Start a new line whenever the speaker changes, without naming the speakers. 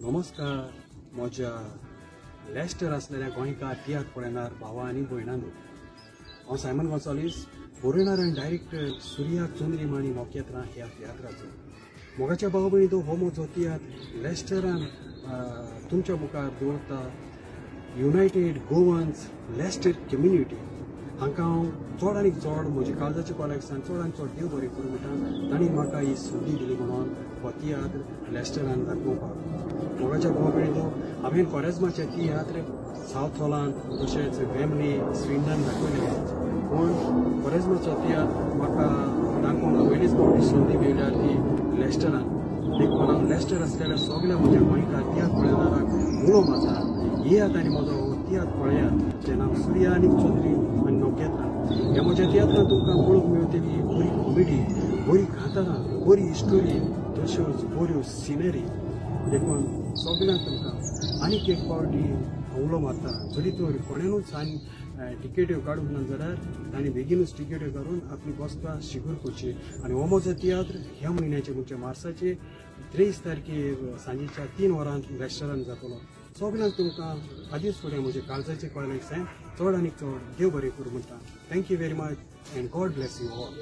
नमस्कार म्हज्या लेस्टर आसलेल्या गोंयकार तियात्र पळयणार भावा आनी भयणांनो, हांव सायमन गोन्साल्वीस, बरोवणार आनी डायरेक्टर सुर्या चंद्रीमाणी नोकेत्रां ह्या तियात्राचो. मोगाच्या भाव भयणीचो हो म्हजो तियात्र लेस्टरान तुमच्या मुखार दवरता. युनायटेड गोवन्स लेस्टर कम्युनिटी हांकां हांव चड आनी चड म्हज्या काळजाच्या कॉलेक्सान चड आनी चड देव बरें करूं म्हणटा. तांणी म्हाका ही संदी दिली म्हणून हो तियात्र लेस्टरान दाखोवपाक. मोगाच्या भाव भयणीचो हांवें कोरेजमाचे तियात्र सावथ हॉलांत तशेंच वेमली स्विंडन दाखयले, पूण कोरेजमाचो तियात्र म्हाका दाखोवंक पयलींच फावटी संदी मेळ्ळ्या ती लेस्टरान. देखून हांव लेस्टर आसलेल्या सगळ्या म्हज्या गोंयकार तियात्र पळयणाराक उलो मारता, येयात आनी म्हजो हो तियात्र पळयात, जें नांव सुर्या आनी चंद्री आनी नोकेत्रां. ह्या म्हज्या तियात्रांत तुमकां पळोवंक मेळटली बरी कॉमेडी, बरी कांतारां, बरी हिस्टोरी, तश्योच बऱ्यो सिनरी. देखून सगळ्यांक तुमकां आनीक एक फावटी उलो मारता, जरी तर कोणेनूच आनी टिकेट्यो काडूंक ना जाल्यार तांणी बेगीनूच टिकेट्यो काडून आपली बसका शिगूर करची. आनी हो म्हजो तियात्र ह्या म्हयन्याचे म्हणजे मार्चाचे 23 तारखेर सांजेच्या 3 वरांत लेस्टरान जातलो. सगळ्यांक तुमकां आदींच फुडें म्हजे काळजाचे कॉलेक्सान चड आनी चड देव बरें करूं म्हणटा. Thank you very much and God bless you all.